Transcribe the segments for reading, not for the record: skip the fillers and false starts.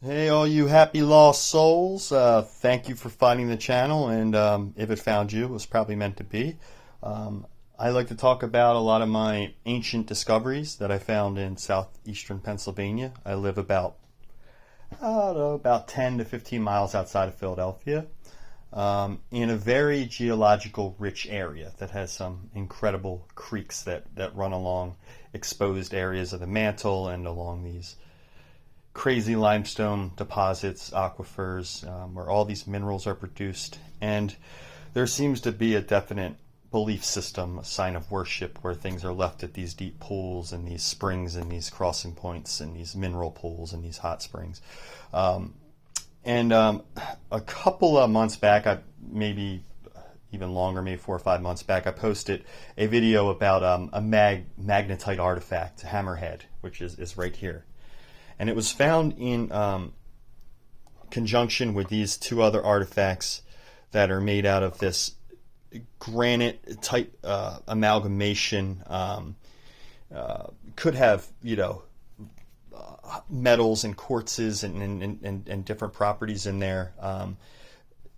Hey, all you happy lost souls. Thank you for finding the channel, and if it found you, it was probably meant to be. I like to talk about a lot of my ancient discoveries that I found in southeastern Pennsylvania. I live I don't know, about 10 to 15 miles outside of Philadelphia, in a very geological rich area that has some incredible creeks that run along exposed areas of the mantle and along these crazy limestone deposits, aquifers, where all these minerals are produced. And there seems to be a definite belief system, a sign of worship, where things are left at these deep pools and these springs and these crossing points and these mineral pools and these hot springs. And A couple of months back, maybe even longer, maybe 4 or 5 months back, I posted a video about a magnetite artifact, hammerhead, which is right here. And it was found in conjunction with these two other artifacts that are made out of this granite type amalgamation. Could have, metals and quartzes and different properties in there.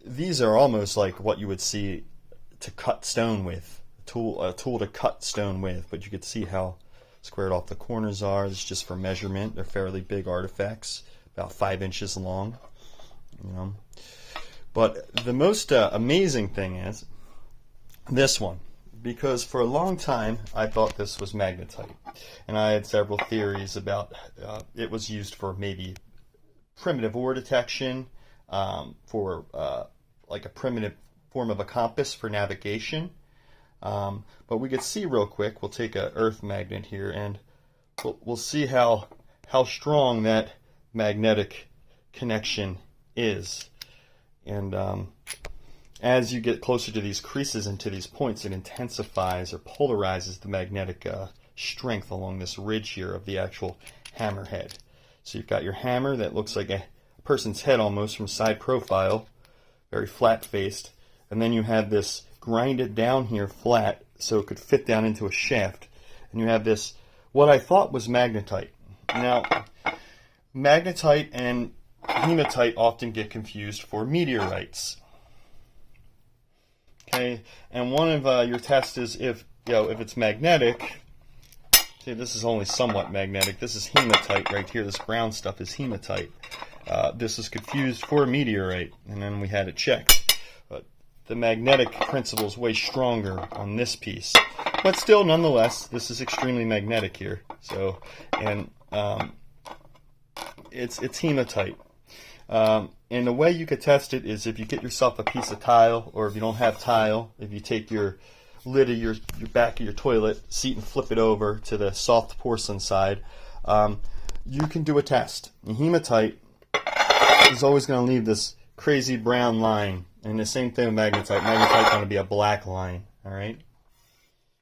These are almost like what you would see to cut stone with, a tool to cut stone with, but you could see how squared off the corners are. This is just for measurement. They're fairly big artifacts, about 5 inches long. But the most amazing thing is this one, because for a long time I thought this was magnetite, and I had several theories about it was used for maybe primitive ore detection, for like a primitive form of a compass for navigation. But we could see real quick. We'll take an earth magnet here, and we'll see how strong that magnetic connection is. And as you get closer to these creases and to these points, it intensifies or polarizes the magnetic strength along this ridge here of the actual hammerhead. So you've got your hammer that looks like a person's head almost from side profile, very flat-faced, and then you have this grinded down here flat so it could fit down into a shaft, and you have this what I thought was magnetite. Now, magnetite and hematite often get confused for meteorites. Okay, and one of your tests is if it's magnetic. See, this is only somewhat magnetic. This is hematite right here. This brown stuff is hematite. This is confused for a meteorite, and then we had it checked. But the magnetic principle is way stronger on this piece. But still, nonetheless, this is extremely magnetic here. So, and it's hematite. And the way you could test it is if you get yourself a piece of tile, or if you don't have tile, if you take your lid of your back of your toilet seat and flip it over to the soft porcelain side, you can do a test. And hematite is always going to leave this crazy brown line, and the same thing with magnetite. Magnetite's going to be a black line, all right?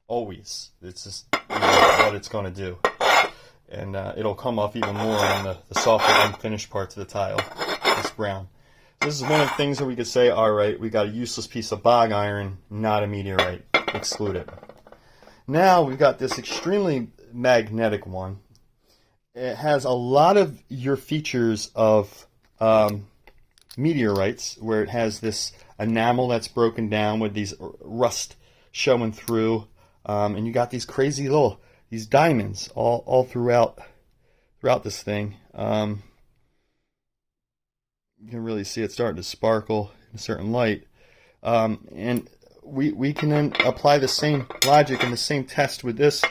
Always. It's just what it's going to do. And it'll come off even more on the softer unfinished parts of the tile. It's brown. This is one of the things where we could say, all right, we got a useless piece of bog iron, not a meteorite. Exclude it. Now we've got this extremely magnetic one. It has a lot of your features of meteorites, where it has this enamel that's broken down with these rust showing through, and you got these crazy these diamonds all throughout this thing. You can really see it starting to sparkle in a certain light, and we can then apply the same logic and the same test with this,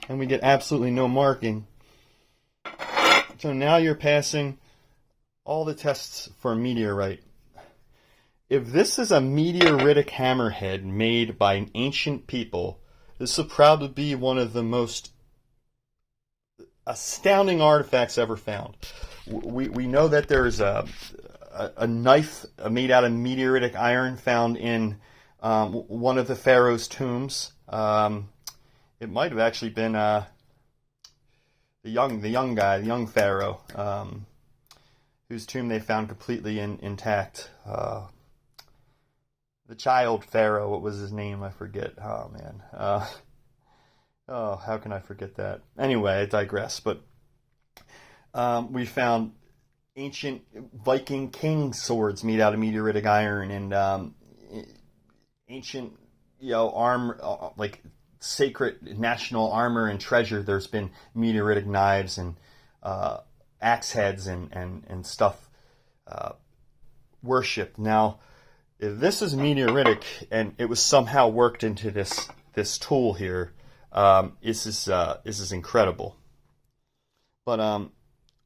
and we get absolutely no marking. So now you're passing all the tests for a meteorite. If this is a meteoritic hammerhead made by an ancient people, this is proud to be one of the most astounding artifacts ever found. We know that there is a knife made out of meteoritic iron found in one of the pharaoh's tombs. It might have actually been the young pharaoh, whose tomb they found completely intact. The child pharaoh, what was his name? I forget. Oh man, Oh, how can I forget that? Anyway, I digress. But we found ancient Viking king swords made out of meteoritic iron, and ancient, armor, like sacred national armor and treasure. There's been meteoritic knives and axe heads and stuff worshipped. Now, if this is meteoritic and it was somehow worked into this tool here, this is incredible. But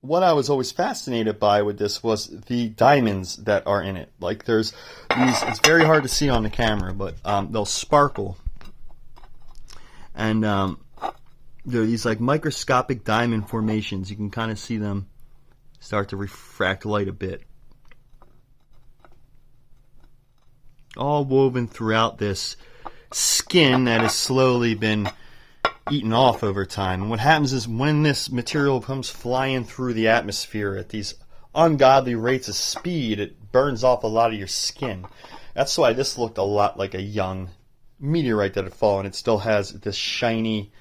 what I was always fascinated by with this was the diamonds that are in it. Like there's these, it's very hard to see on the camera, but they'll sparkle. And there are these like microscopic diamond formations. You can kind of see them start to refract light a bit. All woven throughout this skin that has slowly been eaten off over time. And what happens is when this material comes flying through the atmosphere at these ungodly rates of speed, it burns off a lot of your skin. That's why this looked a lot like a young meteorite that had fallen. It still has this shiny,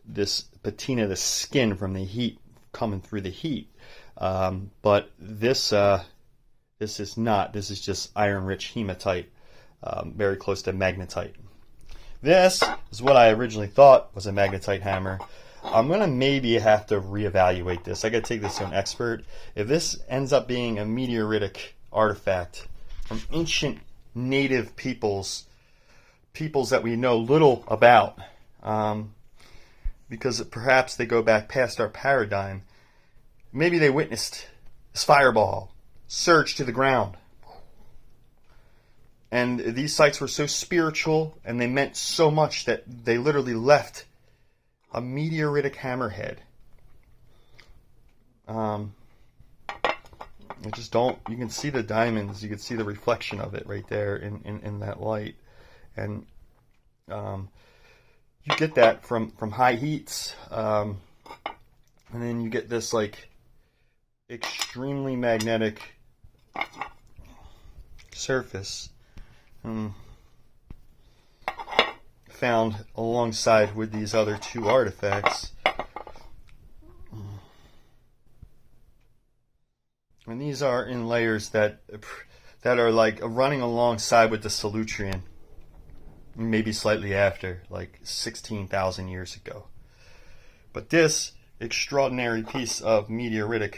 this patina, the skin from the heat coming through the heat. But this is not. This is just iron-rich hematite, very close to magnetite. This is what I originally thought was a magnetite hammer. I'm going to maybe have to reevaluate this. I got to take this to an expert. If this ends up being a meteoritic artifact from ancient native peoples that we know little about, because perhaps they go back past our paradigm, maybe they witnessed this fireball surge to the ground. And these sites were so spiritual and they meant so much that they literally left a meteoritic hammerhead. I just don't, you can see the diamonds, you can see the reflection of it right there in that light. And you get that from high heats. And then you get this like extremely magnetic surface. Found alongside with these other two artifacts. And these are in layers that are like running alongside with the Solutrean, maybe slightly after, like 16,000 years ago. But this extraordinary piece of meteoritic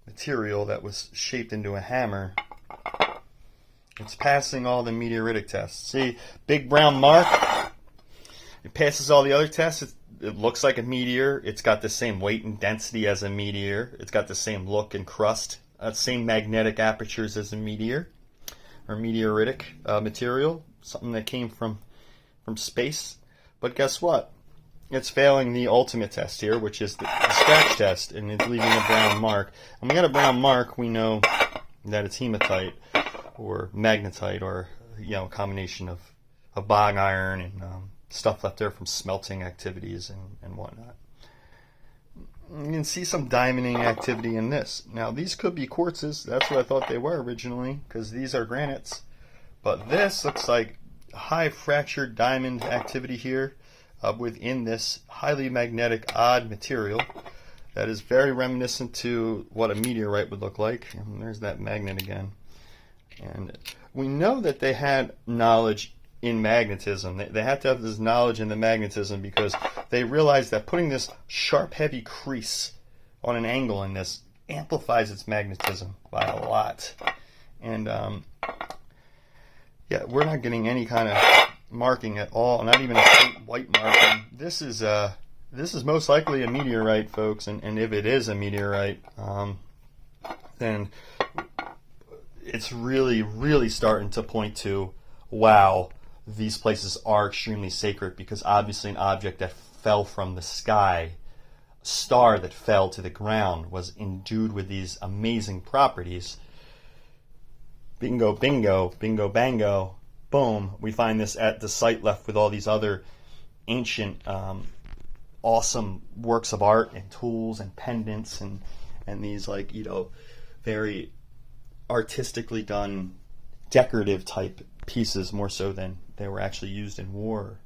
material that was shaped into a hammer, it's passing all the meteoritic tests. See, big brown mark, it passes all the other tests. It looks like a meteor. It's got the same weight and density as a meteor. It's got the same look and crust, same magnetic apertures as a meteor, or meteoritic material, something that came from space. But guess what? It's failing the ultimate test here, which is the scratch test, and it's leaving a brown mark. And we got a brown mark, we know that it's hematite or magnetite, or a combination of bog iron and stuff left there from smelting activities and whatnot. You can see some diamonding activity in this. Now these could be quartzes. That's what I thought they were originally, because these are granites. But this looks like high fractured diamond activity here within this highly magnetic odd material that is very reminiscent to what a meteorite would look like. And there's that magnet again. And we know that they had knowledge in magnetism. They had to have this knowledge in the magnetism because they realized that putting this sharp, heavy crease on an angle in this amplifies its magnetism by a lot. And yeah, we're not getting any kind of marking at all, not even a faint white marking. This is most likely a meteorite, folks. And if it is a meteorite, then it's really, really starting to point to, wow, these places are extremely sacred, because obviously an object that fell from the sky, a star that fell to the ground, was endued with these amazing properties. Bingo, bingo, bingo, bango, boom. We find this at the site left with all these other ancient, awesome works of art and tools and pendants and these very artistically done decorative type pieces, more so than they were actually used in war.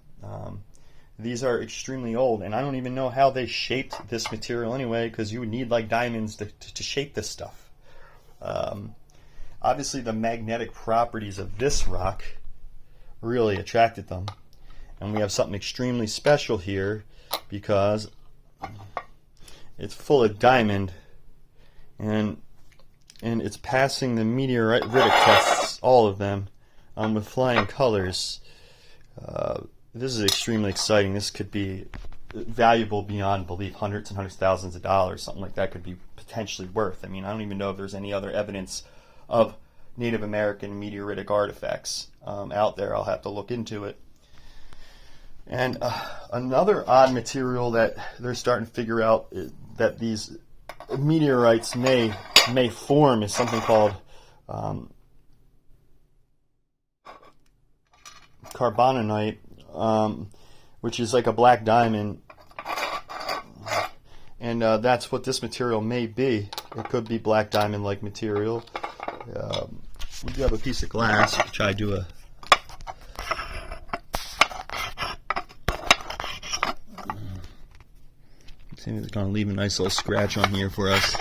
These are extremely old, and I don't even know how they shaped this material anyway, because you would need like diamonds to shape this stuff. Obviously, the magnetic properties of this rock really attracted them. And we have something extremely special here because it's full of diamond, and it's passing the meteoritic tests, all of them, with flying colors. This is extremely exciting. This could be valuable beyond belief. Hundreds and hundreds of thousands of dollars, something like that could be potentially worth. I mean, I don't even know if there's any other evidence of Native American meteoritic artifacts out there. I'll have to look into it. And another odd material that they're starting to figure out that these meteorites may form is something called carbonite, which is like a black diamond, and that's what this material may be. It could be black diamond-like material. We do have a piece of glass, which I do a see if it's going to leave a nice little scratch on here for us.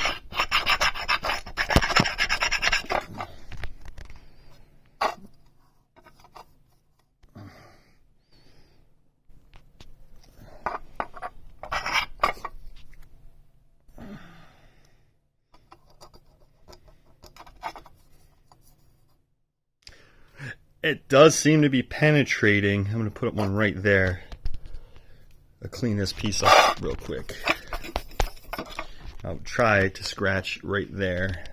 It does seem to be penetrating. I'm going to put up one right there. I'll clean this piece up real quick. I'll try to scratch right there.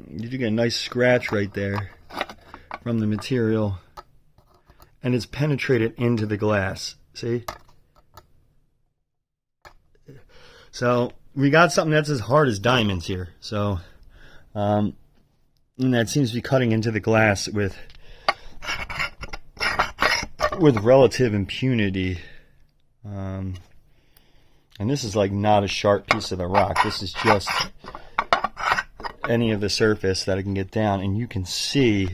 You do get a nice scratch right there from the material, and it's penetrated into the glass. See? So we got something that's as hard as diamonds here. So, and that seems to be cutting into the glass with relative impunity. And this is like not a sharp piece of the rock. This is just any of the surface that I can get down, and you can see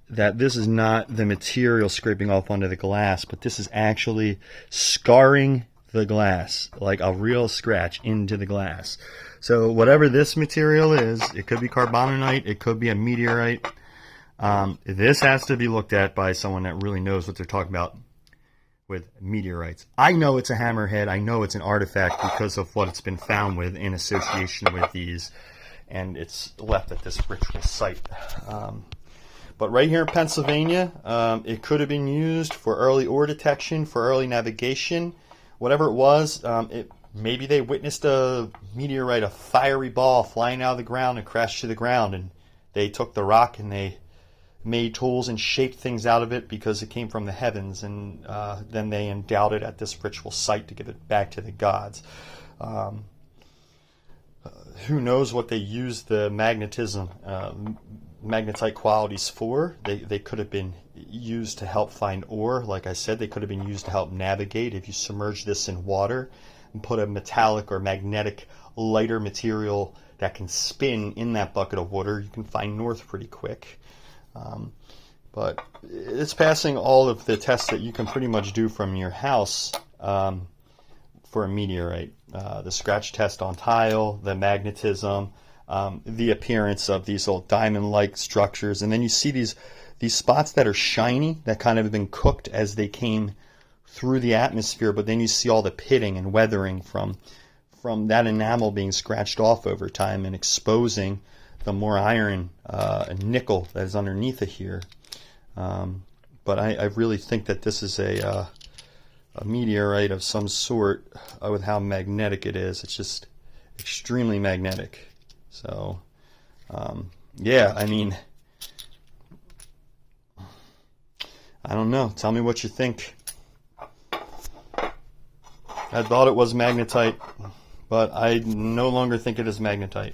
that this is not the material scraping off onto the glass, but this is actually scarring the glass, like a real scratch into the glass. So whatever this material is, it could be carbonite, it could be a meteorite. This has to be looked at by someone that really knows what they're talking about with meteorites. I know it's a hammerhead, I know it's an artifact because of what it's been found with in association with these, and it's left at this ritual site. But right here in Pennsylvania, it could have been used for early ore detection, for early navigation. Whatever it was, maybe they witnessed a meteorite, a fiery ball flying out of the ground and crashed to the ground, and they took the rock and they made tools and shaped things out of it because it came from the heavens, and then they endowed it at this ritual site to give it back to the gods. Who knows what they used the magnetite qualities for? They could have been used to help find ore. Like I said, they could have been used to help navigate. If you submerge this in water and put a metallic or magnetic lighter material that can spin in that bucket of water, you can find north pretty quick. But it's passing all of the tests that you can pretty much do from your house for a meteorite. The scratch test on tile, the magnetism, the appearance of these old diamond-like structures, and then you see these spots that are shiny, that kind of have been cooked as they came through the atmosphere, but then you see all the pitting and weathering from that enamel being scratched off over time and exposing the more iron and nickel that is underneath it here. But I really think that this is a meteorite of some sort with how magnetic it is. It's just extremely magnetic. So, yeah, I mean, I don't know. Tell me what you think. I thought it was magnetite, but I no longer think it is magnetite.